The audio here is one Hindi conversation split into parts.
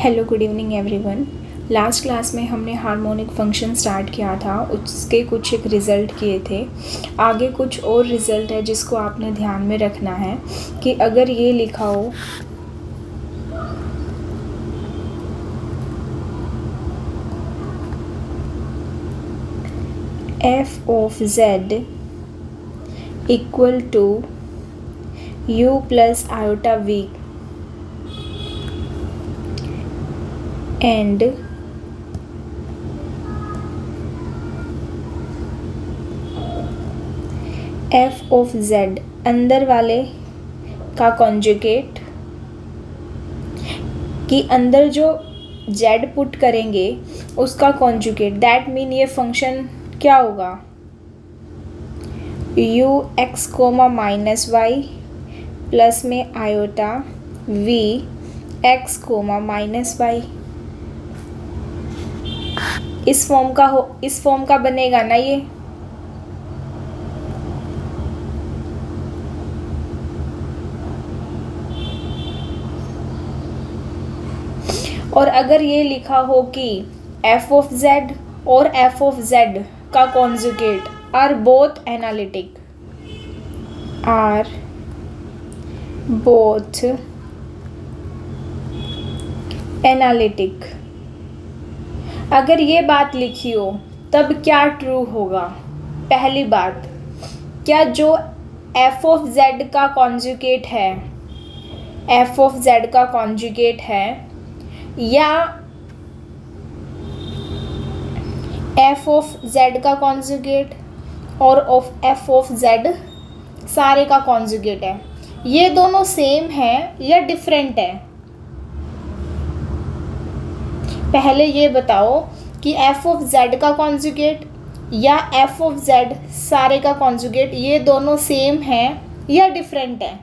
Hello good evening everyone. Last class में हमने हार्मोनिक फंक्शन स्टार्ट किया था, उसके कुछ एक रिज़ल्ट किए थे। आगे कुछ और रिज़ल्ट है जिसको आपने ध्यान में रखना है कि अगर ये लिखा हो f of z equal to u plus iota v and f of z अंदर वाले का कॉन्जुगेट कि अंदर जो z पुट करेंगे उसका कॉन्जुगेट, दैट मीन ये फंक्शन क्या होगा, u x comma minus Y plus में iota v x comma minus Y. इस फॉर्म का बनेगा ना ये। और अगर ये लिखा हो कि f ऑफ z और f ऑफ z का कॉन्जुगेट आर बोथ एनालिटिक, अगर ये बात लिखी हो तब क्या ट्रू होगा। पहली बात, क्या जो f ऑफ z का कॉन्जुगेट है, f ऑफ z का कॉन्जुगेट है, या f ऑफ z का कॉन्जुगेट और f ऑफ z सारे का कॉन्जुगेट है, ये दोनों सेम है या डिफरेंट है। पहले ये बताओ कि f ऑफ z का कॉन्जुगेट या f ऑफ z सारे का कॉन्जुगेट, ये दोनों सेम है या डिफरेंट है।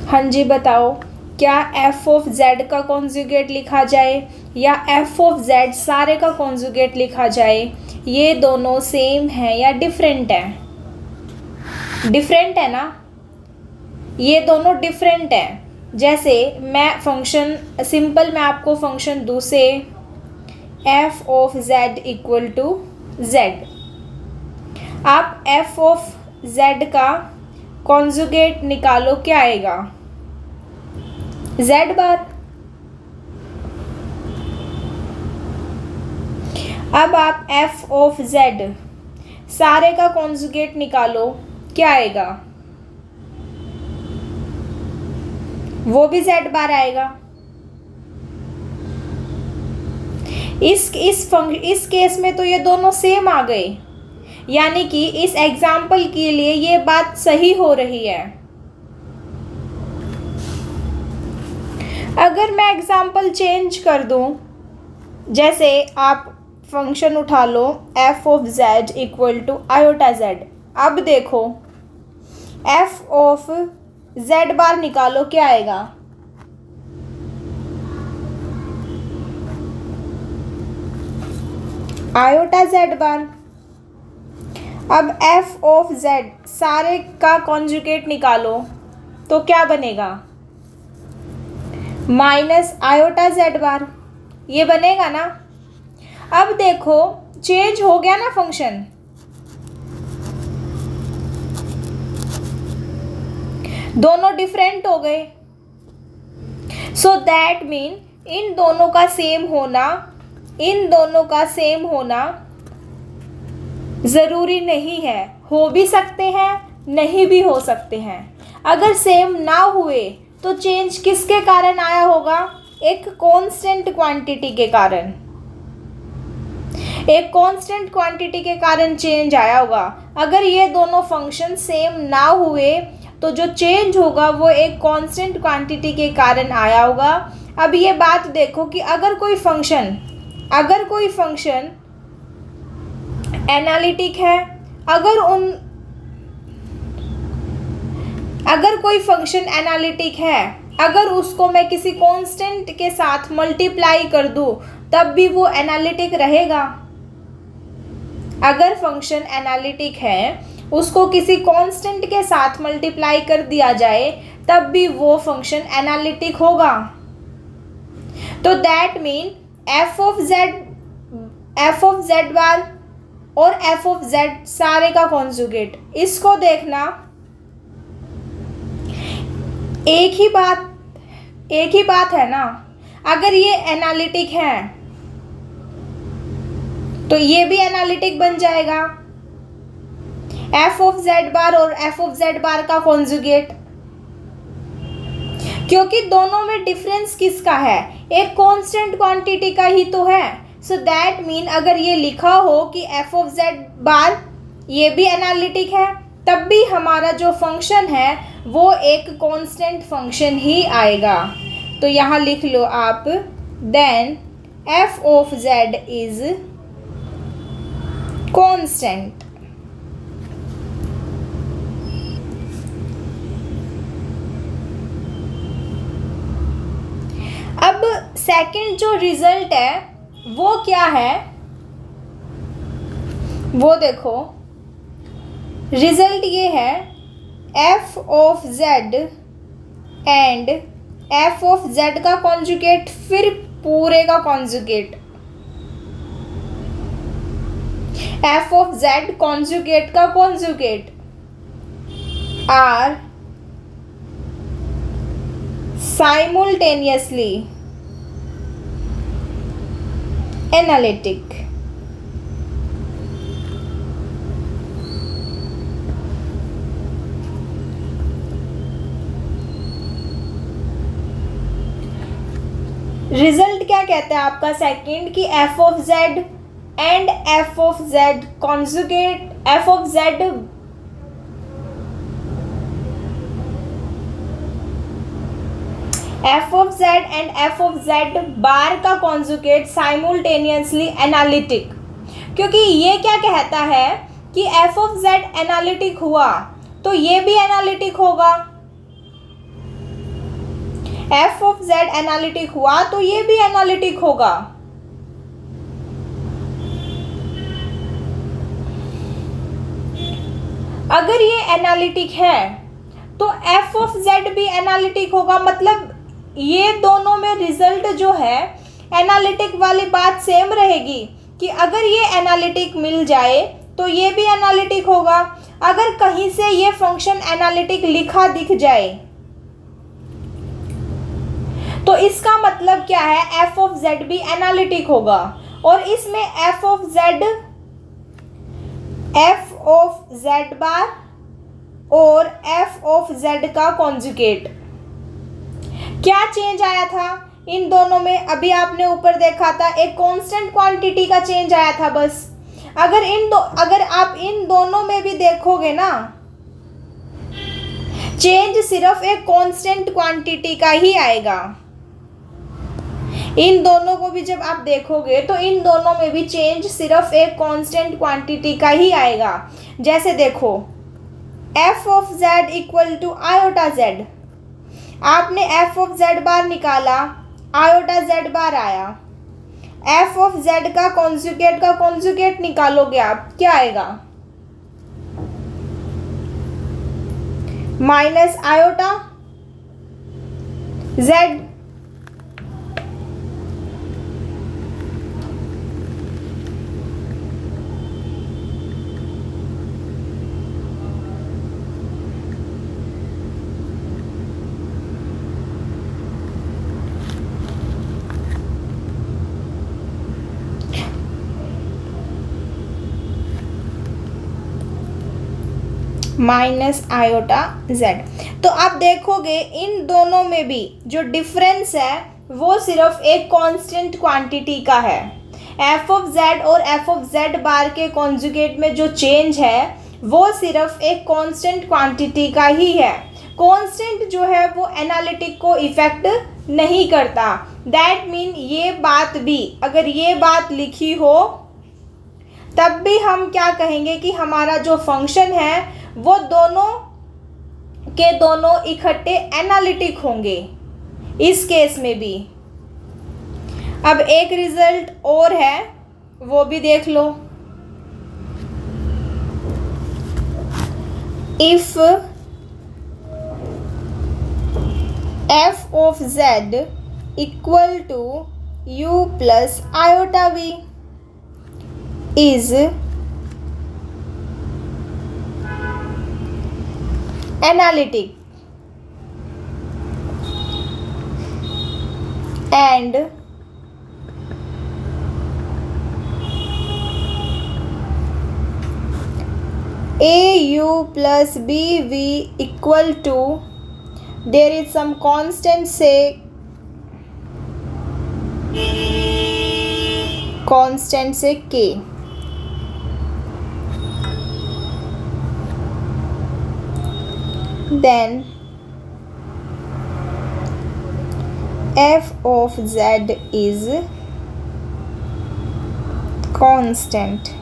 हाँ जी बताओ, क्या f ऑफ z का कॉन्जुगेट लिखा जाए या f ऑफ z सारे का कॉन्जुगेट लिखा जाए, ये दोनों सेम है या डिफरेंट है। डिफरेंट है ना, ये दोनों डिफरेंट है। जैसे मैं फंक्शन सिंपल मैं आपको फंक्शन दूँ से f of z equal to z, आप f ऑफ z का कॉन्जुगेट निकालो, क्या आएगा, z बार। अब आप f ऑफ z सारे का कॉन्जुगेट निकालो, क्या आएगा, वो भी z बार आएगा। इस केस में तो ये दोनों सेम आ गए, यानी कि इस एग्जाम्पल के लिए ये बात सही हो रही है। अगर मैं एग्जाम्पल चेंज कर दूं, जैसे आप फंक्शन उठा लो f of z equal to iota z, अब देखो f ऑफ z बार निकालो, क्या आएगा, आयोटा z बार। अब f ऑफ z सारे का कॉन्जुगेट निकालो तो क्या बनेगा, माइनस आयोटा z बार, ये बनेगा ना। अब देखो चेंज हो गया ना फंक्शन, दोनों डिफरेंट हो गए। सो दैट मीन इन दोनों का सेम होना ज़रूरी नहीं है, हो भी सकते हैं नहीं भी हो सकते हैं। अगर सेम ना हुए तो चेंज किसके कारण आया होगा, एक कांस्टेंट क्वांटिटी के कारण, एक कांस्टेंट क्वांटिटी के कारण चेंज आया होगा। अगर ये दोनों फंक्शन सेम ना हुए तो जो चेंज होगा वो एक कांस्टेंट क्वांटिटी के कारण आया होगा। अब ये बात देखो कि अगर कोई फंक्शन एनालिटिक है, अगर कोई फंक्शन एनालिटिक है, अगर उसको मैं किसी कांस्टेंट के साथ मल्टीप्लाई कर दूं तब भी वो एनालिटिक रहेगा। अगर फंक्शन एनालिटिक है, उसको किसी कांस्टेंट के साथ मल्टीप्लाई कर दिया जाए तब भी वो फंक्शन एनालिटिक होगा। तो that mean F of Z bar और एफ ऑफ जेड सारे का कॉन्जुगेट, इसको देखना एक ही बात है ना। अगर ये एनालिटिक है तो ये भी एनालिटिक बन जाएगा, एफ ऑफ जेड बार और एफ ऑफ जेड बार का कॉन्जुगेट, क्योंकि दोनों में डिफरेंस किसका है, एक कांस्टेंट क्वांटिटी का ही तो है। सो दैट मीन अगर ये लिखा हो कि एफ ऑफ जेड बार ये भी एनालिटिक है, तब भी हमारा जो फंक्शन है वो एक कांस्टेंट फंक्शन ही आएगा। तो यहाँ लिख लो आप, then F of Z is constant. अब सेकंड जो रिजल्ट है वो क्या है, वो देखो। रिजल्ट ये है F of Z and F of Z का कॉन्जुगेट, फिर पूरे का conjugate, F of Z conjugate का conjugate are simultaneously analytic. Result क्या कहता है आपका सेकंड, कि F of Z and F of Z conjugate, F of Z and F of Z bar का कॉन्जुगेट साइमultaneously एनालिटिक। क्योंकि ये क्या कहता है कि एफ ऑफ जेड एनालिटिक हुआ तो ये भी एनालिटिक होगा, एफ ऑफ जेड एनालिटिक हुआ तो ये भी एनालिटिक होगा। अगर ये एनालिटिक है तो एफ ऑफ जेड भी एनालिटिक होगा, मतलब ये दोनों में रिजल्ट जो है एनालिटिक वाली बात सेम रहेगी कि अगर ये एनालिटिक मिल जाए तो ये भी एनालिटिक होगा। अगर कहीं से ये फंक्शन एनालिटिक लिखा दिख जाए तो इसका मतलब क्या है, एफ ऑफ जेड भी एनालिटिक होगा। और इसमें एफ ऑफ जेड बार और एफ ऑफ जेड का कॉन्जुगेट, क्या चेंज आया था इन दोनों में? अभी आपने ऊपर देखा था एक कांस्टेंट क्वांटिटी का चेंज आया था बस। अगर आप इन दोनों में भी देखोगे ना, चेंज सिर्फ एक कांस्टेंट क्वांटिटी का ही आएगा। इन दोनों को भी जब आप देखोगे तो इन दोनों में भी चेंज सिर्फ एक कांस्टेंट क्वांटिटी का ही आएगा। जैसे देखो, F of Z equal to iota Z, आपने एफ ऑफ जेड बार निकाला, आयोटा जेड बार आया। एफ ऑफ जेड का कॉन्जुगेट निकालोगे आप, क्या आएगा? Minus iota Z, minus iota Z. तो आप देखोगे इन दोनों में भी जो डिफरेंस है वो सिर्फ एक कांस्टेंट क्वांटिटी का है। एफ ऑफ जेड और एफ ऑफ जेड बार के कॉन्जुगेट में जो चेंज है वो सिर्फ एक कांस्टेंट क्वांटिटी का ही है। कांस्टेंट जो है वो एनालिटिक को इफेक्ट नहीं करता। दैट मीन ये बात भी, अगर ये बात लिखी हो तब भी हम क्या कहेंगे कि हमारा जो फंक्शन है वो दोनों के दोनों इकट्ठे एनालिटिक होंगे इस केस में भी। अब एक रिजल्ट और है, वो भी देख लो। if f of z equal to u plus iota v is analytic and au plus bv equal to, there is some constant, say k, then f of z is constant.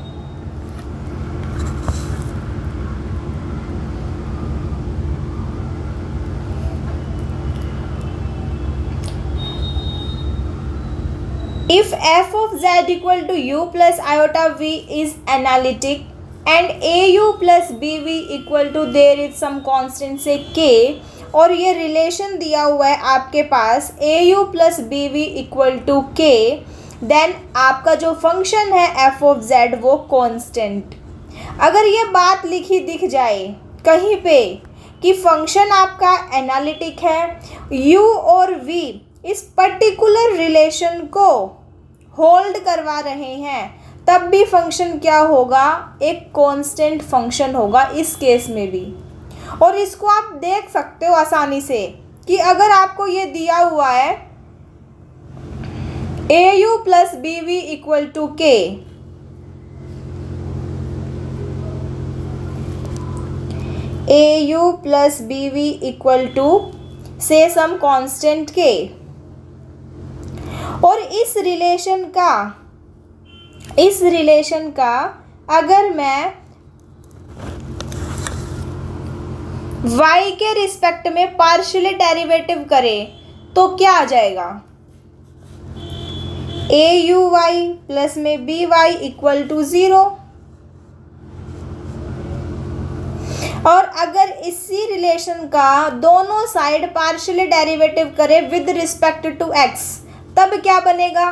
If f of z equal to u plus iota v is analytic and au plus bv equal to, there is some constant से k, और ये रिलेशन दिया हुआ है आपके पास au plus bv equal to k, then आपका जो फंक्शन है f of z वो कांस्टेंट। अगर ये बात लिखी दिख जाए कहीं पे कि फंक्शन आपका एनालिटिक है, u और v इस पर्टिकुलर रिलेशन को होल्ड करवा रहे हैं, तब भी फंक्शन क्या होगा, एक कांस्टेंट फंक्शन होगा इस केस में भी। और इसको आप देख सकते हो आसानी से कि अगर आपको ये दिया हुआ है au plus B V equal to K, au plus B V equal to से सम कांस्टेंट के, और इस रिलेशन का अगर मैं y के रिस्पेक्ट में पार्शियली डेरिवेटिव करे तो क्या आ जाएगा, au y प्लस में by इक्वल टू 0। और अगर इसी रिलेशन का दोनों साइड पार्शियली डेरिवेटिव करे विद रिस्पेक्ट टू x, तब क्या बनेगा,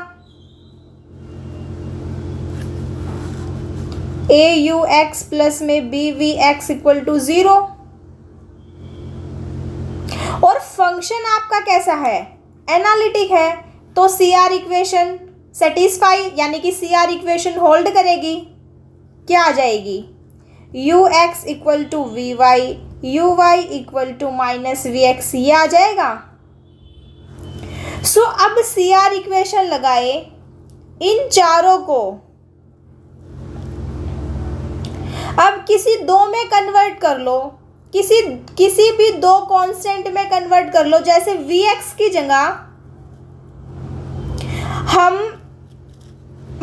aux प्लस में bvx इक्वल टू 0। और फंक्शन आपका कैसा है, एनालिटिक है, तो CR इक्वेशन सेटिस्फाई, यानी कि CR इक्वेशन होल्ड करेगी, क्या आ जाएगी, ux equal to vy, uy equal to minus vx, ये आ जाएगा। सो अब CR इक्वेशन लगाए, इन चारों को अब किसी दो में कन्वर्ट कर लो, किसी भी दो कांस्टेंट में कन्वर्ट कर लो। जैसे Vx की जगह हम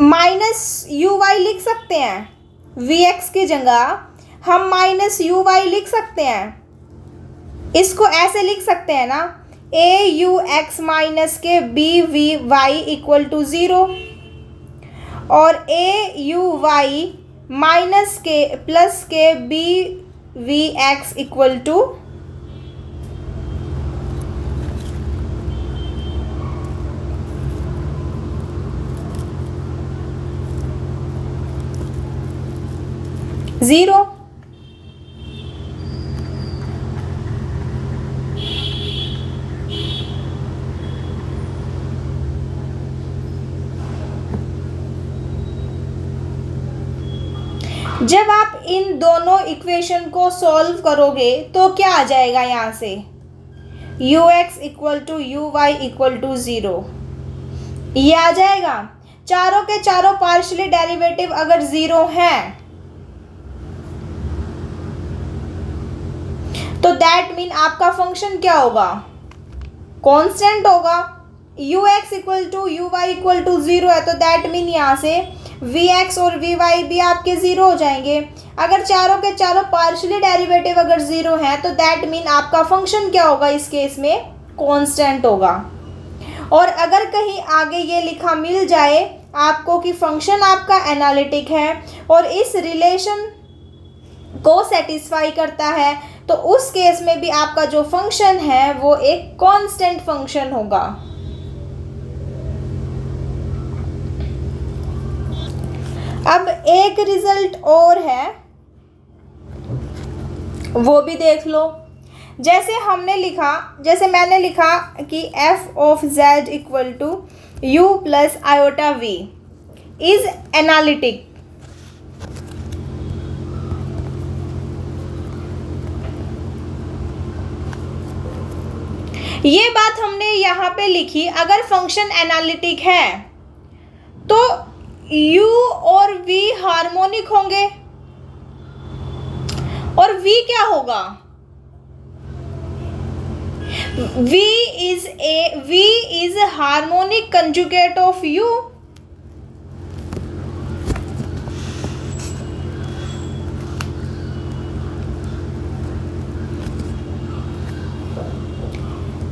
माइनस uy लिख सकते हैं, Vx की जगह हम माइनस uy लिख सकते हैं, इसको ऐसे लिख सकते हैं ना, aux माइनस के bvy इक्वल टू 0 और auy माइनस के प्लस के bvx इक्वल टू 0। जब आप इन दोनों इक्वेशन को सॉल्व करोगे तो क्या आ जाएगा, यहाँ से ux equal to uy equal to 0, ये आ जाएगा। चारों के चारों पार्शियली डेरिवेटिव अगर 0 हैं तो दैट मीन आपका फंक्शन क्या होगा, कांस्टेंट होगा। ux equal to uy equal to 0 है, तो दैट मीन यहाँ से vx और vy भी आपके 0 हो जाएंगे। अगर चारों के चारों पार्शियली डेरिवेटिव अगर 0 हैं तो दैट मीन आपका फंक्शन क्या होगा, इस केस में कांस्टेंट होगा। और अगर कहीं आगे ये लिखा मिल जाए आपको कि फंक्शन आपका एनालिटिक है और इस रिलेशन को सेटिस्फाई करता है, तो उस केस में भी आपका जो फंक्शन है वो एक कांस्टेंट फंक्शन होगा। अब एक रिजल्ट और है, वो भी देख लो। जैसे मैंने लिखा कि f of z equal to u plus iota v is analytic. ये बात हमने यहाँ पे लिखी, अगर फंक्शन एनालिटिक है तो u और v हार्मोनिक होंगे, और v क्या होगा? v is harmonic conjugate of u।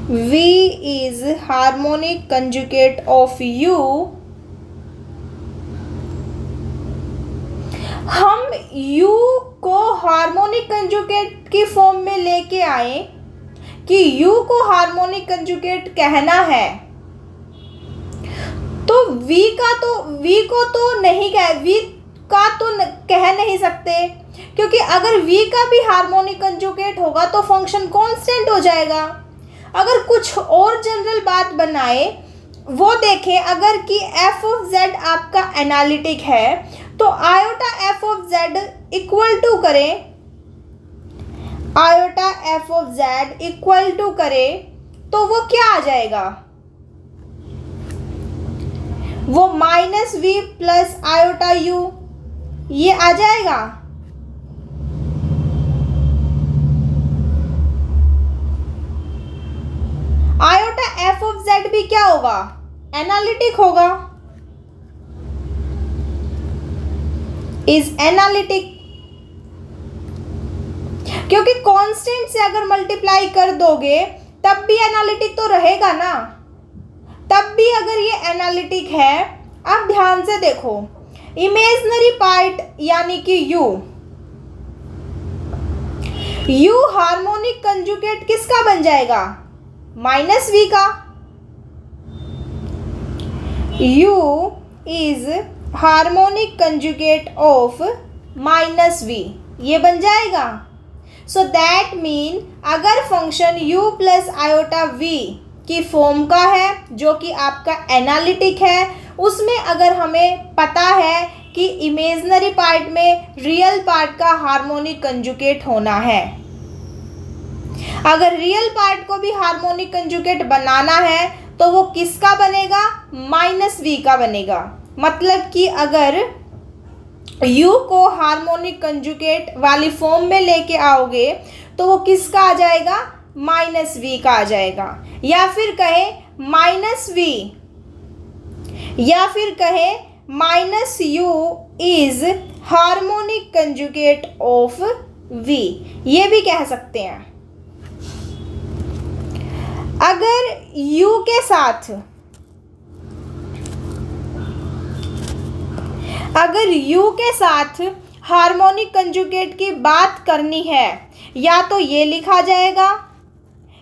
v is harmonic conjugate of u। हम u को हार्मोनिक कंजुगेट की फॉर्म में लेके आए कि u को हार्मोनिक कंजुगेट कहना है, तो v का तो कह नहीं सकते, क्योंकि अगर v का भी हार्मोनिक कंजुगेट होगा तो फंक्शन कांस्टेंट हो जाएगा। अगर कुछ और जनरल बात बनाए, वो देखें, अगर कि f ऑफ z आपका एनालिटिक है तो iota f of z equal to करें, iota f of z equal to करें तो वो क्या आ जाएगा? वो minus v plus iota u, ये आ जाएगा। आयोटा f ऑफ z भी क्या होगा? एनालिटिक होगा, इज एनालिटिक, क्योंकि कांस्टेंट से अगर मल्टीप्लाई कर दोगे तब भी एनालिटिक तो रहेगा ना, तब भी अगर ये एनालिटिक है। अब ध्यान से देखो, इमेजिनरी पार्ट यानी कि u हार्मोनिक कंजुगेट किसका बन जाएगा? माइनस v का। u is harmonic conjugate of minus v, ये बन जाएगा। सो दैट मीन अगर function u plus iota v की फॉर्म का है, जो कि आपका एनालिटिक है, उसमें अगर हमें पता है कि इमेजिनरी पार्ट में रियल पार्ट का हार्मोनिक कंजुगेट होना है, अगर रियल पार्ट को भी हार्मोनिक कंजुगेट बनाना है तो वो किसका बनेगा? माइनस v का बनेगा। मतलब कि अगर u को हार्मोनिक कंजुगेट वाली फॉर्म में लेके आओगे तो वो किसका आ जाएगा? माइनस v का आ जाएगा। या फिर कहें माइनस v, या फिर कहें minus u is harmonic conjugate of v, ये भी कह सकते हैं। अगर u के साथ हार्मोनिक कंजुगेट की बात करनी है, या तो ये लिखा जाएगा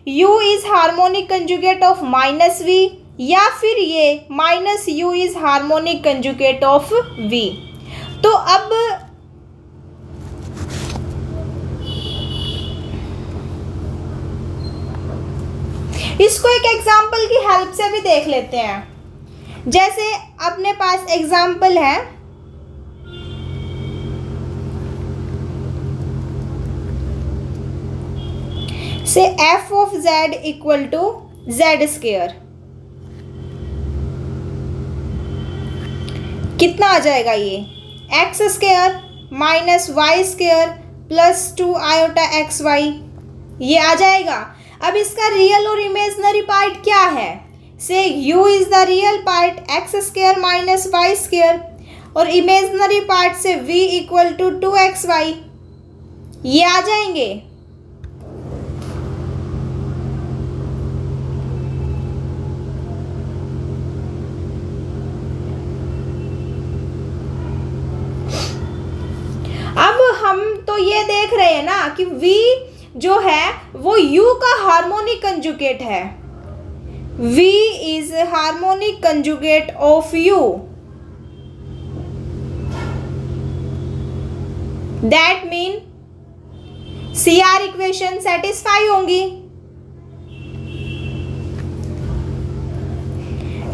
u is harmonic conjugate of minus v, या फिर ये minus u is harmonic conjugate of v। तो अब इसको एक एग्जाम्पल की हेल्प से भी देख लेते हैं। जैसे अपने पास एग्जाम्पल है, से f of z equal to z square, कितना आ जाएगा? ये x square minus Y square plus 2 iota x Y, ये आ जाएगा। अब इसका रियल और इमेजिनरी पार्ट क्या है? से u is the real part X square minus Y square, और इमेजिनरी पार्ट से v इक्वल टू 2xy, ये आ जाएंगे। अब हम तो ये देख रहे हैं ना कि v जो है वो u का हार्मोनिक कंजुगेट है। v is harmonic conjugate of u। That mean CR equation satisfy होंगी।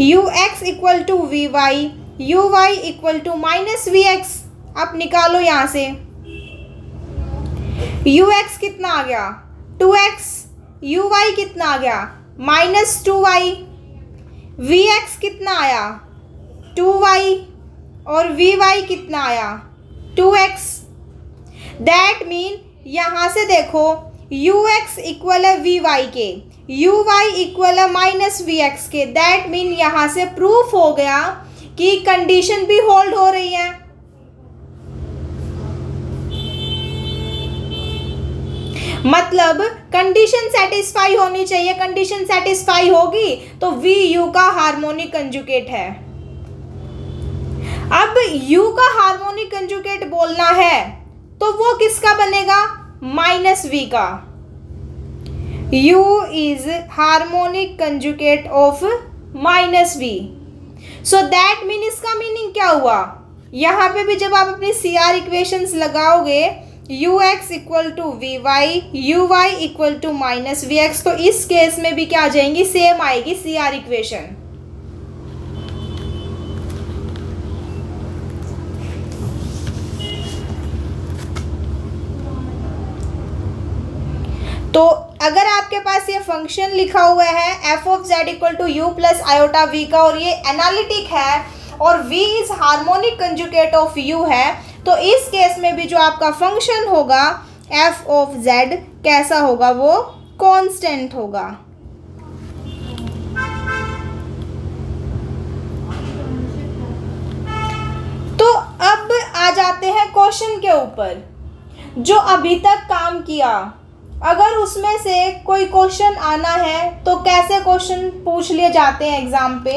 ux equal to V Y, U Y equal to minus V X. आप निकालो यहां से, ux कितना आ गया 2x, uy कितना आ गया -2y, vx कितना आया 2y और vy कितना आया 2x। दैट मीन यहाँ से देखो ux इक्वल है vy के, uy इक्वल है -vx के। दैट मीन यहाँ से प्रूफ हो गया कि कंडीशन भी होल्ड हो रही है। मतलब कंडीशन सेटिस्फाई होनी चाहिए। कंडीशन सेटिस्फाई होगी तो v u का हार्मोनिक कंजुगेट है। अब u का हार्मोनिक कंजुगेट बोलना है तो वो किसका बनेगा -v का। u is harmonic conjugate of -v। So that mean इसका मीनिंग क्या हुआ, यहाँ पे भी जब आप अपनी CR इक्वेशंस लगाओगे ux equal to V Y, U Y equal to -vx, तो इस केस में भी क्या आ जाएंगी, सेम आएगी CR इक्वेशन। तो अगर आपके पास ये फंक्शन लिखा हुआ है f of z equal to U plus iota V का और ये एनालिटिक है और v is harmonic conjugate of u है, तो इस केस में भी जो आपका फंक्शन होगा f ऑफ z कैसा होगा, वो कांस्टेंट होगा। तो अब आ जाते हैं क्वेश्चन के ऊपर जो अभी तक काम किया। अगर उसमें से कोई क्वेश्चन आना है तो कैसे क्वेश्चन पूछ लिए जाते हैं एग्जाम पे।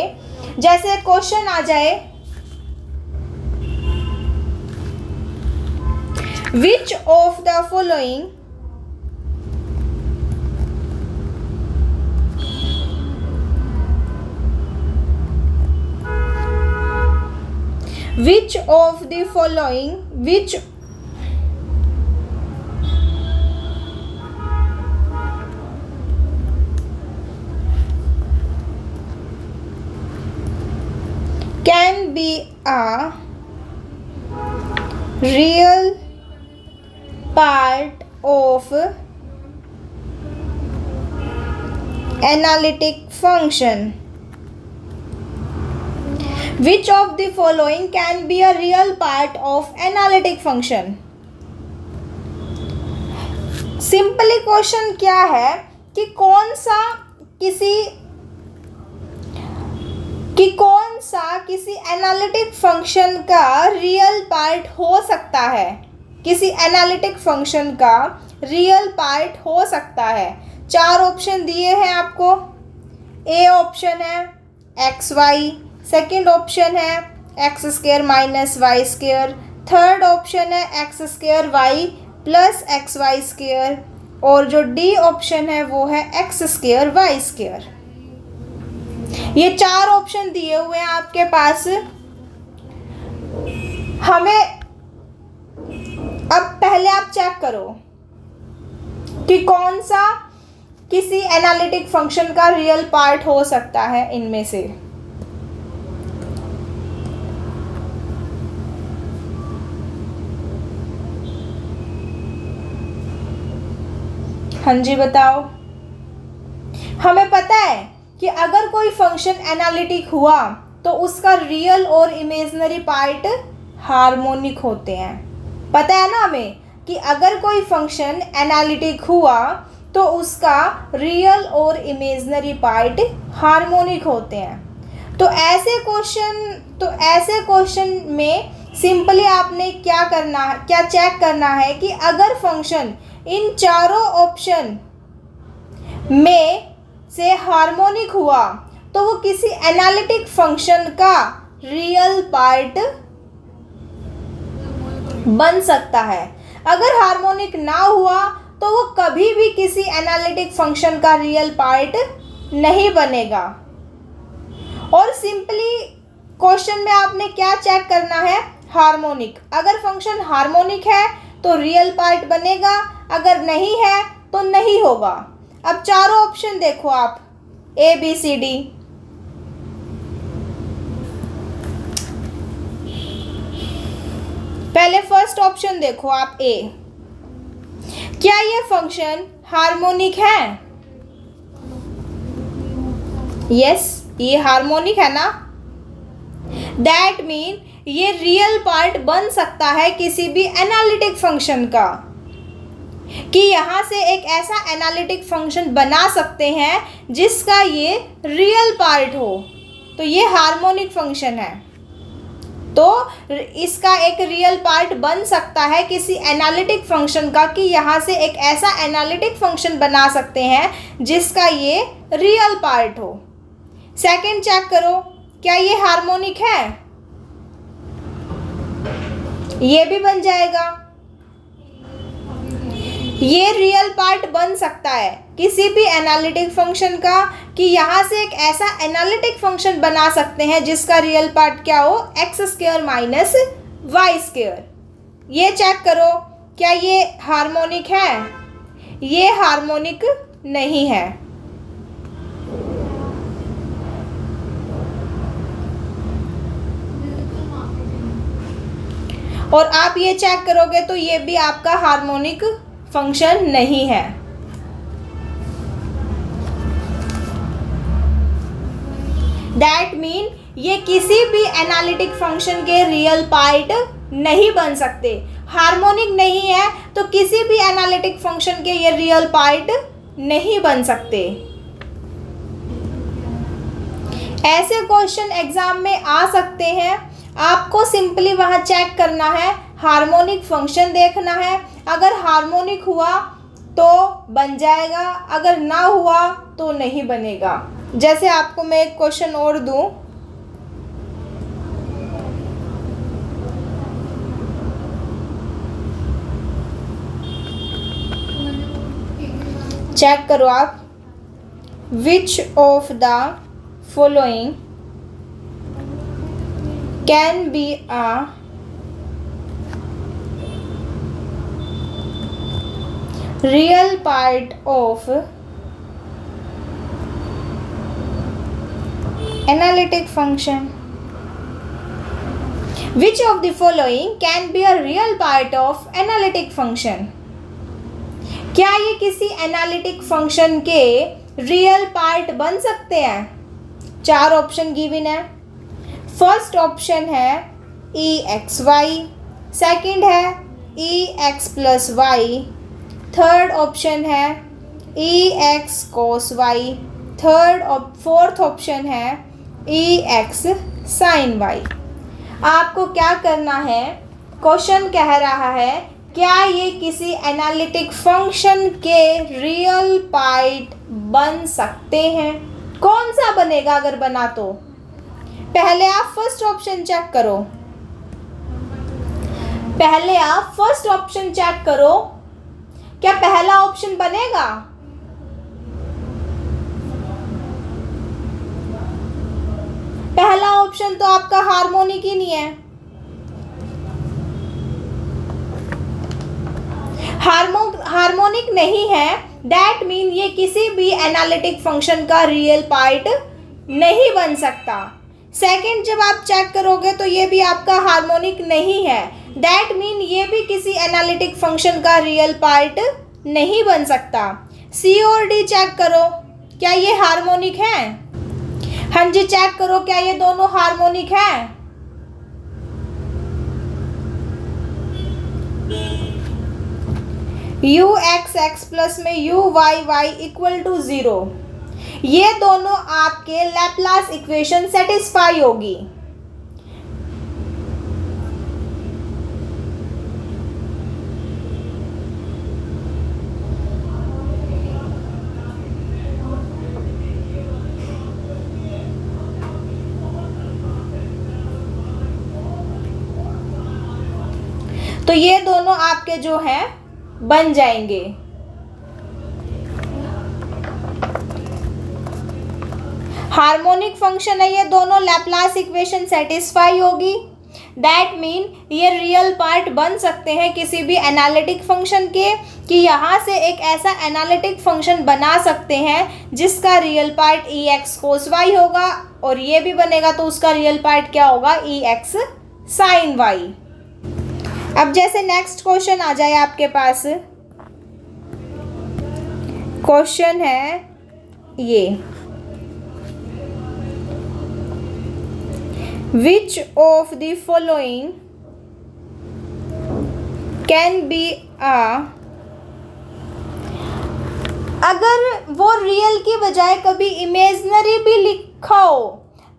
जैसे क्वेश्चन आ जाए विच of the following can be a real part of analytic function. Which of the following can be a real part of analytic function? Simply question क्या है कि कौन सा किसी एनालिटिक फंक्शन का रियल पार्ट हो सकता है, किसी एनालिटिक फंक्शन का रियल पार्ट हो सकता है। 4 ऑप्शन दिए हैं आपको। ए ऑप्शन है एक्स वाई, सेकेंड ऑप्शन है x square minus Y square, third option है x square Y plus X Y square और जो डी ऑप्शन है वो है एक्स स्क्वायर वाई स्क्वायर। ये 4 ऑप्शन दिए हुए हैं आपके पास। हमें अब पहले आप चेक करो कि कौन सा किसी एनालिटिक फंक्शन का रियल पार्ट हो सकता है इनमें से। हाँ जी बताओ। हमें पता है कि अगर कोई फंक्शन एनालिटिक हुआ तो उसका रियल और इमेजिनरी पार्ट हार्मोनिक होते हैं। पता है ना हमें कि अगर कोई फंक्शन एनालिटिक हुआ तो उसका रियल और इमेजिनरी पार्ट हार्मोनिक होते हैं। तो ऐसे क्वेश्चन में सिंपली आपने क्या चेक करना है कि अगर फंक्शन इन चारों ऑप्शन में से हार्मोनिक हुआ तो वो किसी एनालिटिक फंक्शन का रियल पार्ट बन सकता है। अगर हार्मोनिक ना हुआ तो वो कभी भी किसी एनालिटिक फंक्शन का रियल पार्ट नहीं बनेगा। और सिंपली क्वेश्चन में आपने क्या चेक करना है, हार्मोनिक। अगर फंक्शन हार्मोनिक है तो रियल पार्ट बनेगा, अगर नहीं है तो नहीं होगा। अब चारों ऑप्शन देखो आप, ए बी सी डी। पहले फर्स्ट ऑप्शन देखो आप, ए। क्या ये फंक्शन हार्मोनिक है? यस, ये हार्मोनिक है ना। दैट मीन ये रियल पार्ट बन सकता है किसी भी एनालिटिक फंक्शन का, कि यहाँ से एक ऐसा एनालिटिक फंक्शन बना सकते हैं जिसका ये रियल पार्ट हो, तो ये हार्मोनिक फंक्शन है। तो इसका एक रियल पार्ट बन सकता है किसी एनालिटिक फंक्शन का, कि यहाँ से एक ऐसा एनालिटिक फंक्शन बना सकते हैं जिसका ये रियल पार्ट हो। सेकंड चेक करो, क्या ये हार्मोनिक है? ये भी बन जाएगा। ये रियल पार्ट बन सकता है किसी भी एनालिटिक फंक्शन का, कि यहाँ से एक ऐसा एनालिटिक फंक्शन बना सकते हैं जिसका रियल पार्ट क्या हो, x square minus Y square. ये चेक करो, क्या ये हार्मोनिक है? ये हार्मोनिक नहीं है। और आप ये चेक करोगे तो ये भी आपका हार्मोनिक फंक्शन नहीं है। दैट मीन ये किसी भी एनालिटिक फंक्शन के रियल पार्ट नहीं बन सकते। हार्मोनिक नहीं है तो किसी भी एनालिटिक फंक्शन के ये रियल पार्ट नहीं बन सकते। ऐसे क्वेश्चन एग्जाम में आ सकते हैं। आपको सिंपली वहाँ चेक करना है, हार्मोनिक फंक्शन देखना है। अगर हार्मोनिक हुआ तो बन जाएगा, अगर ना हुआ तो नहीं बनेगा। जैसे आपको मैं एक क्वेश्चन और दूं, चेक करो आप, विच of the following can be a real part of analytic function? Which of the following can be a real part of analytic function? क्या ये किसी एनालिटिक फंक्शन के रियल पार्ट बन सकते हैं? चार ऑप्शन गिवन है। फर्स्ट ऑप्शन है ई एक्स वाई, सेकेंड है E X plus Y, third option है E X cos Y, fourth option है ई एक्स साइन वाई। आपको क्या करना है, क्वेश्चन कह रहा है क्या ये किसी एनालिटिक फंक्शन के रियल पार्ट बन सकते हैं? कौन सा बनेगा अगर बना तो? पहले आप फर्स्ट ऑप्शन चेक करो, पहले आप फर्स्ट ऑप्शन चेक करो, क्या पहला ऑप्शन बनेगा? पहला ऑप्शन तो आपका हार्मोनिक ही नहीं है। हार्मोनिक नहीं है, दैट मीन ये किसी भी एनालिटिक फंक्शन का रियल पार्ट नहीं बन सकता। सेकंड जब आप चेक करोगे तो ये भी आपका हार्मोनिक नहीं है, दैट मीन ये भी किसी एनालिटिक फंक्शन का रियल पार्ट नहीं बन सकता। सी और डी चेक करो, क्या ये हार्मोनिक है? हाँ जी, चेक करो क्या ये दोनों हार्मोनिक है? यू एक्स एक्स प्लस में u y y equal to 0, ये दोनों आपके लैप्लास इक्वेशन सेटिस्फाई होगी। तो ये दोनों आपके जो हैं बन जाएंगे। हार्मोनिक फंक्शन है, ये दोनों लैप्लास इक्वेशन सेटिस्फाई होगी। दैट मीन ये रियल पार्ट बन सकते हैं किसी भी एनालिटिक फंक्शन के, कि यहाँ से एक ऐसा एनालिटिक फंक्शन बना सकते हैं जिसका रियल पार्ट ई एक्स कोस वाई होगा, और ये भी बनेगा तो उसका रियल पार्ट क्या होगा, ई एक्स साइन वाई। अब जैसे नेक्स्ट क्वेश्चन आ जाए आपके पास, क्वेश्चन है ये, Which of the following can be a, अगर वो रियल की बजाय कभी इमेजनरी भी लिखा हो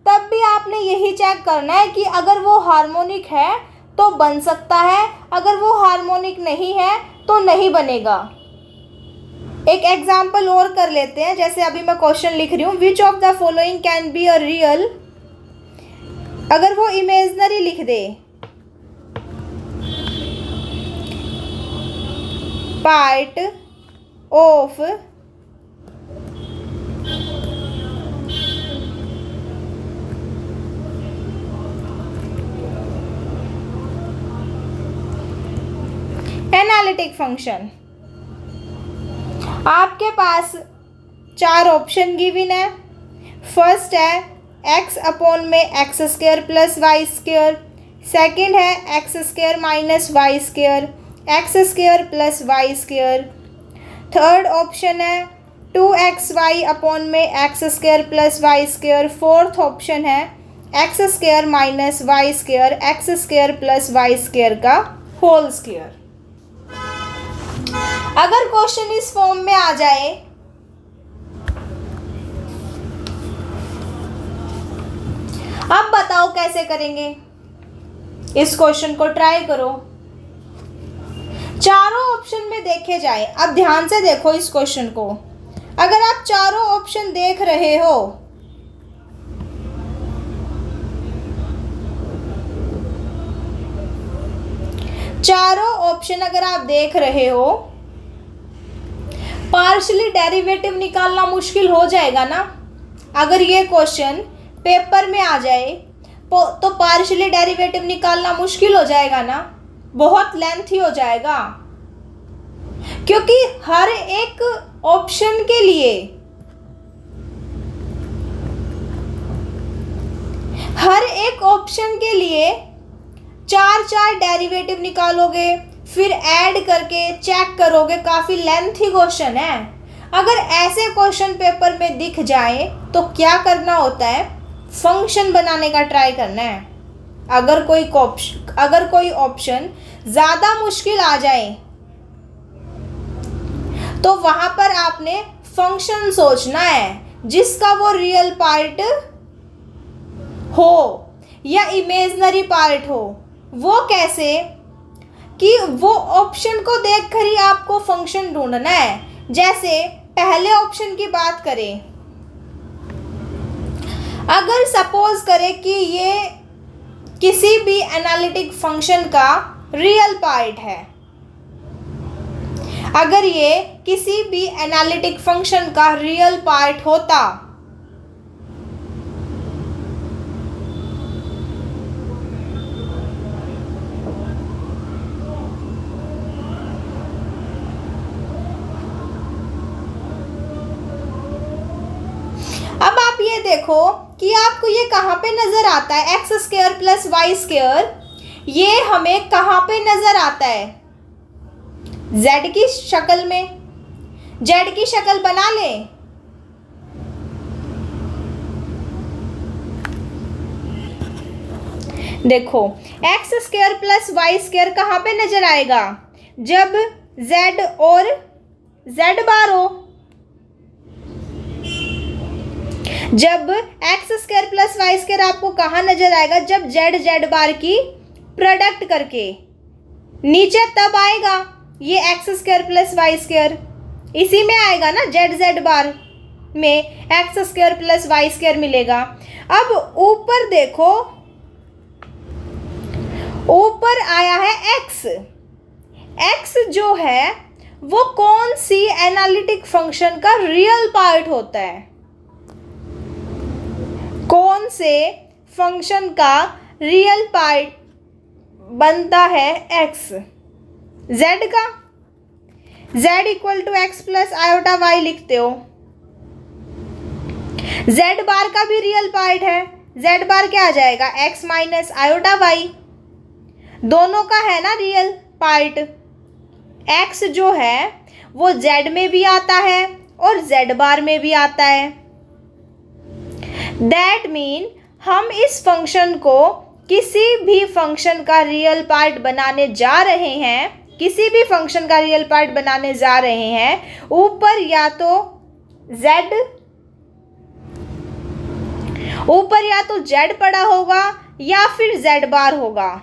तब भी आपने यही चेक करना है कि अगर वो हार्मोनिक है तो बन सकता है, अगर वो हार्मोनिक नहीं है तो नहीं बनेगा। एक एग्जाम्पल और कर लेते हैं, जैसे अभी मैं क्वेश्चन लिख रही हूँ, which of the following can be a real, अगर वो इमेजनरी लिख दे, पार्ट ऑफ एनालिटिक फंक्शन, आपके पास 4 ऑप्शन गिवन है। फर्स्ट है एक्स अपॉन में x square plus Y square, second है x square minus Y square, X square plus Y square, third option है 2xy अपॉन में x square plus Y square, fourth option है x square minus Y square, X square plus Y square का होल स्क्वायर। अगर क्वेश्चन इस फॉर्म में आ जाए, अब बताओ कैसे करेंगे इस क्वेश्चन को, ट्राई करो। चारों ऑप्शन में देखे जाए, अब ध्यान से देखो इस क्वेश्चन को। अगर आप चारों ऑप्शन देख रहे हो, चारों ऑप्शन अगर आप देख रहे हो, पार्शियली डेरिवेटिव निकालना मुश्किल हो जाएगा ना। अगर ये क्वेश्चन पेपर में आ जाए तो पार्शियली डेरिवेटिव निकालना मुश्किल हो जाएगा ना, बहुत लेंथी हो जाएगा, क्योंकि हर एक ऑप्शन के लिए, हर एक ऑप्शन के लिए 4 डेरिवेटिव निकालोगे, फिर ऐड करके चेक करोगे, काफ़ी लेंथी क्वेश्चन है। अगर ऐसे क्वेश्चन पेपर में दिख जाए तो क्या करना होता है, फंक्शन बनाने का ट्राई करना है। अगर कोई ऑप्शन ज़्यादा मुश्किल आ जाए तो वहाँ पर आपने फंक्शन सोचना है जिसका वो रियल पार्ट हो या इमेजनरी पार्ट हो। वो कैसे, कि वो ऑप्शन को देखकर ही आपको फंक्शन ढूंढना है। जैसे पहले ऑप्शन की बात करें, अगर सपोज करें कि ये किसी भी एनालिटिक फंक्शन का रियल पार्ट है, अगर ये किसी भी एनालिटिक फंक्शन का रियल पार्ट होता, अब आप ये देखो कि आपको ये कहाँ पे नज़र आता है, x square plus Y square, ये हमें कहाँ पे नज़र आता है, जेड की शक्ल में। जेड की शक्ल बना लें, देखो x square plus Y square कहाँ पे नज़र आएगा, जब जेड और जेड बार हो। जब x square plus Y square आपको कहाँ नजर आएगा, जब जेड जेड बार की प्रोडक्ट करके नीचे तब आएगा ये x square plus Y square, इसी में आएगा ना, जेड जेड बार में x square plus Y square मिलेगा। अब ऊपर देखो, ऊपर आया है एक्स, एक्स जो है वो कौन सी एनालिटिक फंक्शन का रियल पार्ट होता है? कौन से फंक्शन का रियल पार्ट बनता है एक्स? जेड का। Z equal to x plus iota y लिखते हो। जेड बार का भी रियल पार्ट है। जेड बार क्या आ जाएगा? X minus iota y. दोनों का है ना रियल पार्ट। एक्स जो है वो जेड में भी आता है और जेड बार में भी आता है। दैट मीन हम इस फंक्शन को किसी भी फंक्शन का रियल पार्ट बनाने जा रहे हैं, किसी भी फंक्शन का रियल पार्ट बनाने जा रहे हैं, ऊपर या तो जेड पड़ा होगा या फिर जेड बार होगा।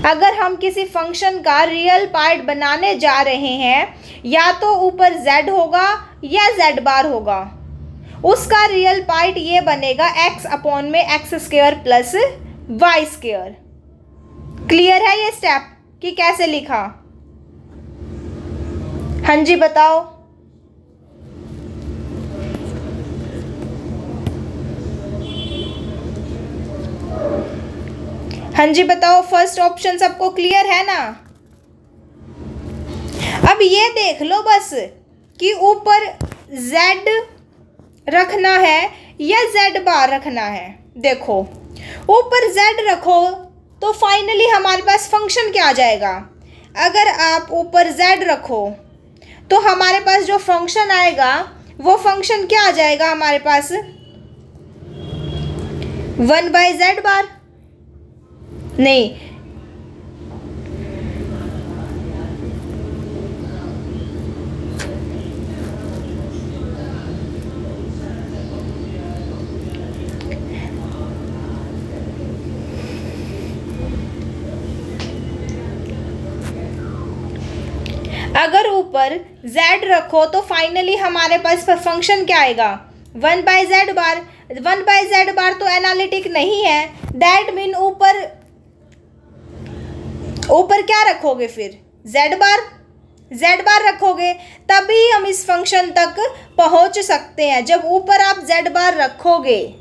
अगर हम किसी फंक्शन का रियल पार्ट बनाने जा रहे हैं, या तो ऊपर जेड होगा या जेड बार होगा। उसका रियल पार्ट ये बनेगा एक्स अपॉन में x square plus Y square. Clear है ये स्टेप कि कैसे लिखा? हाँ जी बताओ। हाँ जी बताओ, फर्स्ट ऑप्शन सबको क्लियर है ना? अब ये देख लो बस कि ऊपर z रखना है या z बार रखना है। देखो ऊपर z रखो तो फाइनली हमारे पास फंक्शन क्या आ जाएगा? अगर आप ऊपर z रखो तो हमारे पास जो फंक्शन आएगा वो फंक्शन क्या आ जाएगा हमारे पास? 1/z बार। नहीं, अगर ऊपर z रखो तो फाइनली हमारे पास फंक्शन क्या आएगा? 1/z बार। 1/z बार तो एनालिटिक नहीं है। दैट मीन ऊपर क्या रखोगे फिर? z बार रखोगे तभी हम इस फंक्शन तक पहुंच सकते हैं। जब ऊपर आप z बार रखोगे,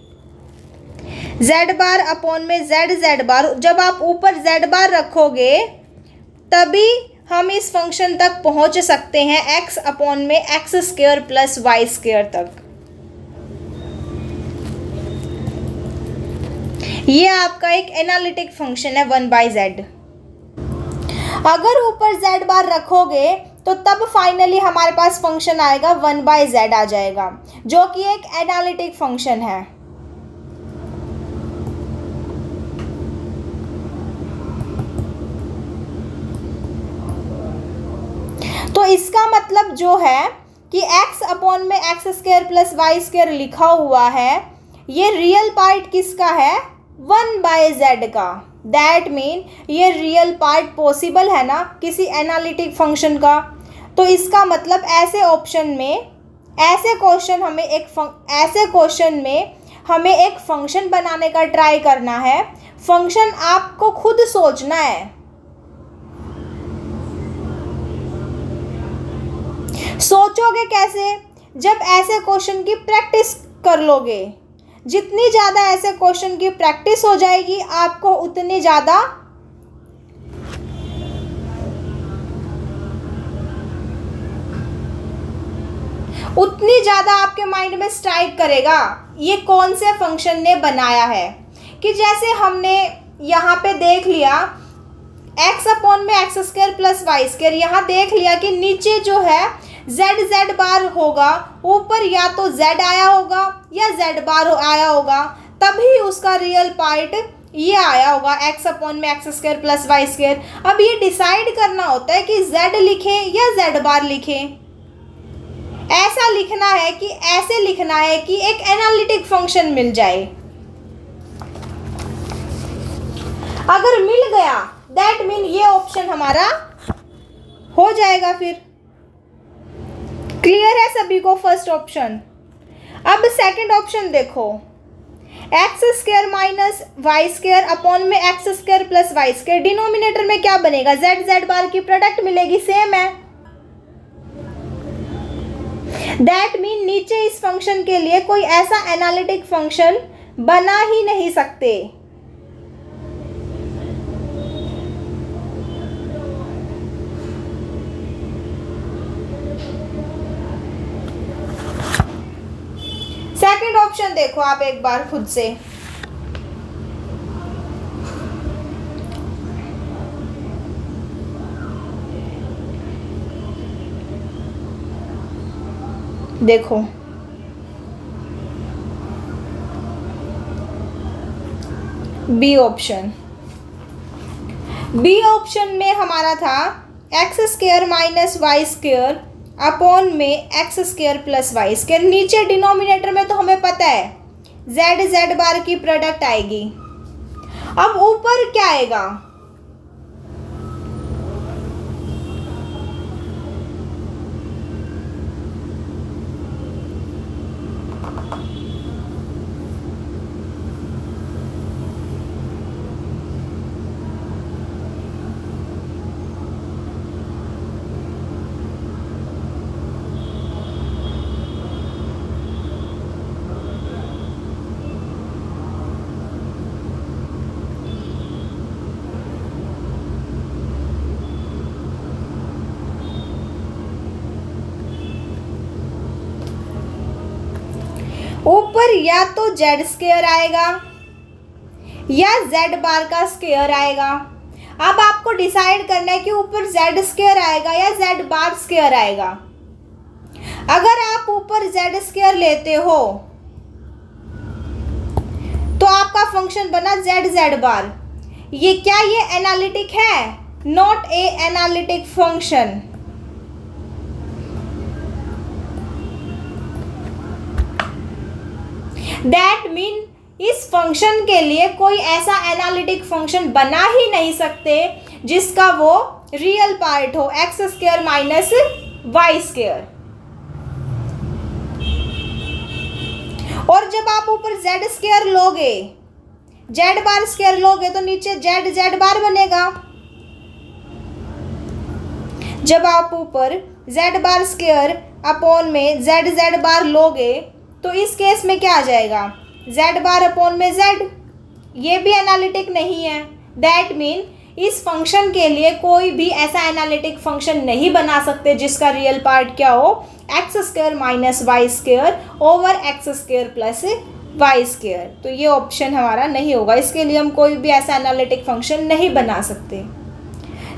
z बार अपॉन में z बार, जब आप ऊपर z बार रखोगे तभी हम इस फंक्शन तक पहुंच सकते हैं x अपॉन में x square plus Y square तक। ये आपका एक एनालिटिक फंक्शन है 1/z। अगर ऊपर z बार रखोगे तो तब फाइनली हमारे पास फंक्शन आएगा 1/z आ जाएगा, जो कि एक एनालिटिक फंक्शन है। तो इसका मतलब जो है कि x अपॉन में x square plus Y square लिखा हुआ है, ये रियल पार्ट किसका है? 1/z का। दैट मीन ये रियल पार्ट पॉसिबल है ना किसी एनालिटिक फंक्शन का। तो इसका मतलब ऐसे क्वेश्चन में हमें एक फंक्शन बनाने का ट्राई करना है। फंक्शन आपको खुद सोचना है। सोचोगे कैसे? जब ऐसे क्वेश्चन की प्रैक्टिस कर लोगे। जितनी ज़्यादा ऐसे क्वेश्चन की प्रैक्टिस हो जाएगी, आपको उतनी ज़्यादा आपके माइंड में स्ट्राइक करेगा ये कौन से फंक्शन ने बनाया है। कि जैसे हमने यहाँ पे देख लिया x अपॉन में x square plus Y square, यहाँ देख लिया कि नीचे जो है z बार होगा, ऊपर या तो z आया होगा या z बार आया होगा, तभी उसका रियल पार्ट ये आया होगा x अपॉन में x square plus Y square. अब ये डिसाइड करना होता है कि z लिखें या z बार लिखें। ऐसा लिखना है कि ऐसे लिखना है कि एक एनालिटिक फंक्शन मिल जाए। अगर मिल गया दैट मीन ये ऑप्शन हमारा हो जाएगा। फिर क्लियर है सभी को फर्स्ट ऑप्शन? अब सेकंड ऑप्शन देखो, x square minus Y square upon में x square plus Y square, denominator में क्या बनेगा, जेड जेड बार की प्रोडक्ट मिलेगी, सेम है। दैट मीन नीचे इस फंक्शन के लिए कोई ऐसा एनालिटिक फंक्शन बना ही नहीं सकते। सेकंड ऑप्शन देखो आप एक बार खुद से, देखो बी ऑप्शन, बी ऑप्शन में हमारा था X square minus Y square upon में x square plus Y square. नीचे डिनोमिनेटर में तो हमें पता है जेड जेड बार की प्रोडक्ट आएगी। अब ऊपर क्या आएगा, ऊपर या तो जेड स्क्वायर आएगा या जेड बार का स्क्वायर आएगा। अब आपको डिसाइड करना है कि ऊपर जेड स्क्वायर आएगा या जेड बार स्क्वायर आएगा। अगर आप ऊपर जेड स्क्वायर लेते हो तो आपका फंक्शन बना जेड जेड बार। ये क्या ये एनालिटिक है? Not a analytic function. That mean इस फंक्शन के लिए कोई ऐसा एनालिटिक फंक्शन बना ही नहीं सकते जिसका वो रियल पार्ट हो x square minus Y square. और जब आप ऊपर जेड स्क्वायर लोगे, जेड बार स्क्वायर लोगे तो नीचे जेड जेड बार बनेगा। जब आप ऊपर जेड बार स्क्वायर अपॉन में जेड जेड बार लोगे तो इस केस में क्या आ जाएगा, जेड बार अपॉन में जेड। ये भी एनालिटिक नहीं है। दैट मीन इस फंक्शन के लिए कोई भी ऐसा एनालिटिक फंक्शन नहीं बना सकते जिसका रियल पार्ट क्या हो x square minus Y square over x square plus Y square. तो ये ऑप्शन हमारा नहीं होगा, इसके लिए हम कोई भी ऐसा एनालिटिक फंक्शन नहीं बना सकते।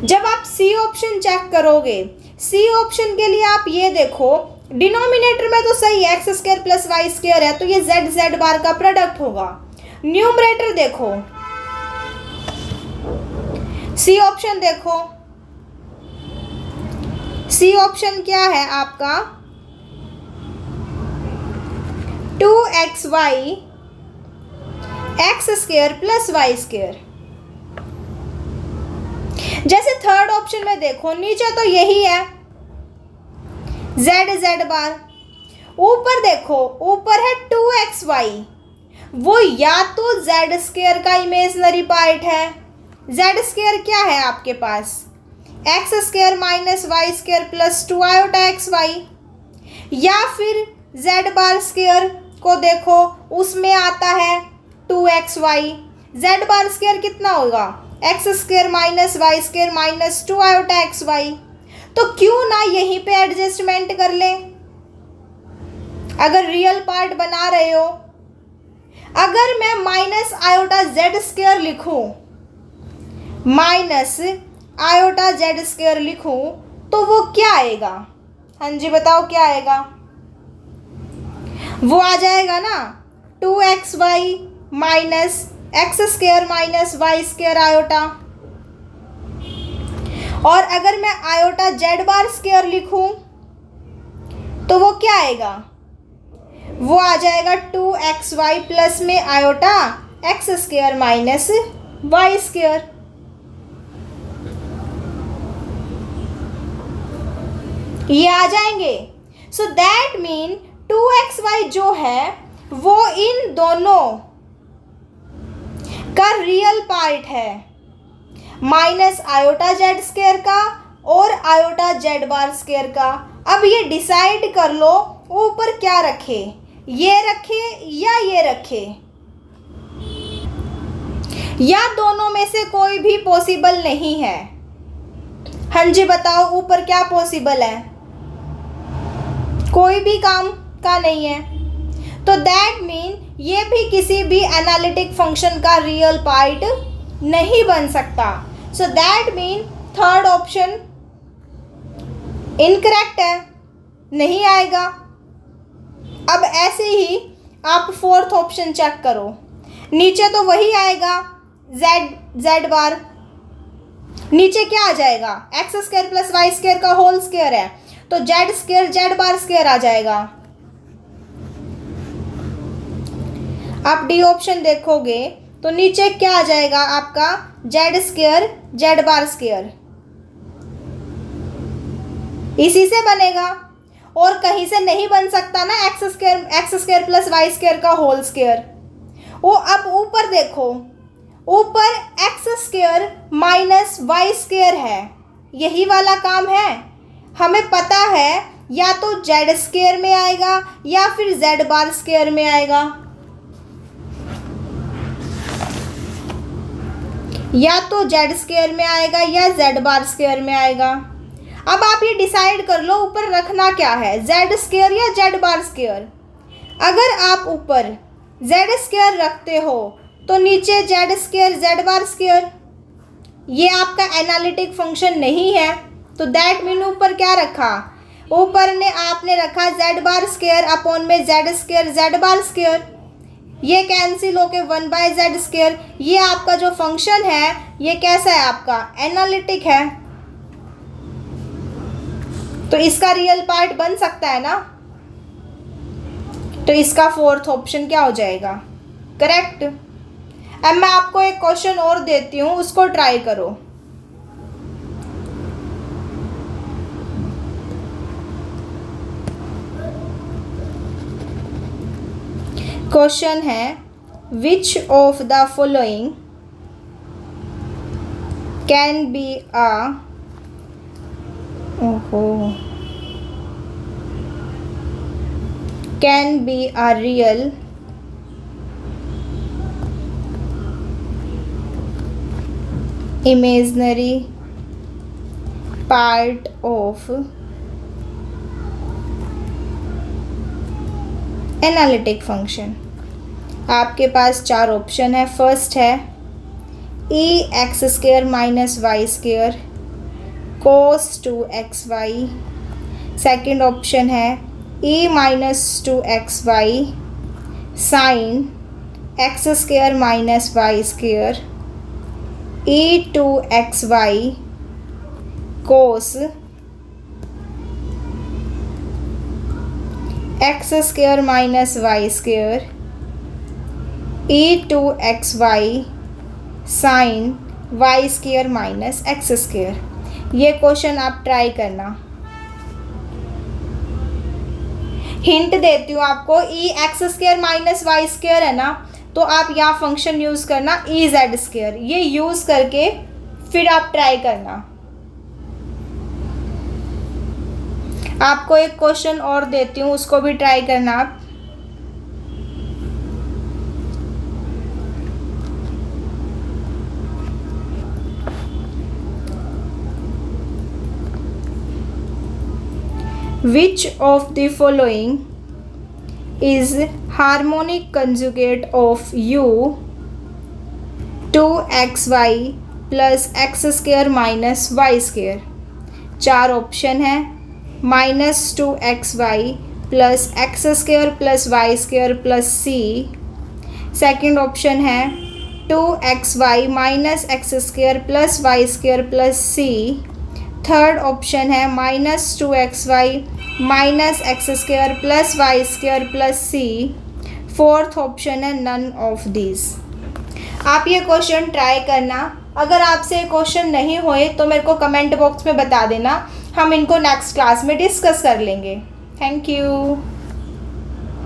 जब आप सी ऑप्शन चेक करोगे, सी ऑप्शन के लिए आप ये देखो डिनोमिनेटर में तो सही है x square plus Y square है, तो ये जेड जेड बार का प्रोडक्ट होगा। न्यूमरेटर देखो, सी ऑप्शन देखो, सी ऑप्शन क्या है आपका 2xy x square plus Y square. जैसे थर्ड ऑप्शन में देखो नीचे तो यही है जेड जेड बार, ऊपर देखो ऊपर है 2xy, वो या तो जेड स्क्वायर का इमेजिनरी पार्ट है। जेड स्क्वायर क्या है आपके पास X square minus Y square plus 2 iota x Y, या फिर जेड बार स्क्वायर को देखो उसमें आता है 2xy। जेड बार स्क्वायर कितना होगा x square minus Y square minus 2 iota x y. तो क्यों ना यहीं पे एडजस्टमेंट कर ले अगर रियल पार्ट बना रहे हो। अगर मैं माइनस आयोटा जेड स्क्वायर लिखूं, माइनस आयोटा जेड स्क्वायर लिखूं तो वो क्या आएगा, हाँ जी बताओ क्या आएगा, वो आ जाएगा ना 2xy minus x square minus Y square iota. और अगर मैं आयोटा जेड बार स्क्वायर लिखूं तो वो क्या आएगा, वो आ जाएगा 2xy प्लस में iota x square minus Y square. ये आ जाएंगे। सो दैट मीन 2xy जो है वो इन दोनों का रियल पार्ट है माइनस आयोटा जेड स्क्वायर का और आयोटा जेड बार स्क्वायर का। अब ये डिसाइड कर लो ऊपर क्या रखे, ये रखे या ये रखे, या दोनों में से कोई भी पॉसिबल नहीं है। हाँ जी बताओ ऊपर क्या पॉसिबल है, कोई भी काम का नहीं है। तो दैट मीन ये भी किसी भी एनालिटिक फंक्शन का रियल पार्ट नहीं बन सकता। सो that mean third option incorrect है, नहीं आएगा। अब ऐसे ही आप फोर्थ ऑप्शन चेक करो, नीचे तो वही आएगा जेड बार, नीचे क्या आ जाएगा x square plus Y square का होल स्क्वायर है, तो Z square z bar square आ जाएगा। आप डी ऑप्शन देखोगे तो नीचे क्या आ जाएगा आपका Z square z bar square, इसी से बनेगा और कहीं से नहीं बन सकता ना x square plus Y square का होल स्क्वायर। वो अब ऊपर देखो, ऊपर x square minus Y square है, यही वाला काम है। हमें पता है या तो जेड स्क्वायर में आएगा या फिर जेड बार स्क्वायर में आएगा, या तो जेड स्क्वायर में आएगा या जेड बार स्क्वायर में आएगा। अब आप ये डिसाइड कर लो ऊपर रखना क्या है, जेड स्क्वायर या जेड बार स्क्वायर। अगर आप ऊपर जेड स्क्वायर रखते हो तो नीचे Z square z bar square, ये आपका एनालिटिक फंक्शन नहीं है। तो दैट मीन ऊपर क्या रखा, ऊपर ने आपने रखा जेड बार स्क्वायर अपॉन में Z square z bar square, ये कैंसिल होके 1/z स्क्वायर। ये आपका जो फंक्शन है ये कैसा है आपका एनालिटिक है, तो इसका रियल पार्ट बन सकता है ना। तो इसका फोर्थ ऑप्शन क्या हो जाएगा करेक्ट। अब मैं आपको एक क्वेश्चन और देती हूं, उसको ट्राई करो। क्वेश्चन है which of the following can be a real imaginary part of analytic function. आपके पास चार ऑप्शन है। फर्स्ट है E X square minus Y square cos 2xy। Second option है E minus 2xy sine X square minus Y square E 2xy cos X square minus Y square E 2xy sine Y square minus x square. ये क्वेश्चन आप ट्राई करना। हिंट देती हूँ आपको, ई X square minus Y square है ना, तो आप यहाँ फंक्शन यूज़ करना ई जेड स्क्वायर, ये यूज़ करके फिर आप ट्राई करना। आपको एक क्वेश्चन और देती हूँ, उसको भी ट्राई करना आप। Which of the following is harmonic conjugate of u 2xy plus x square minus y square? चार ऑप्शन है minus 2xy plus X square plus Y square plus C. Second option है 2xy minus x square plus Y square plus C. Third option है minus 2xy minus x square plus Y square plus C. Fourth option है नन ऑफ दिस। आप ये क्वेश्चन ट्राई करना। अगर आपसे क्वेश्चन नहीं हुए तो मेरे को कमेंट बॉक्स में बता देना, हम इनको नेक्स्ट क्लास में डिस्कस कर लेंगे। Thank you.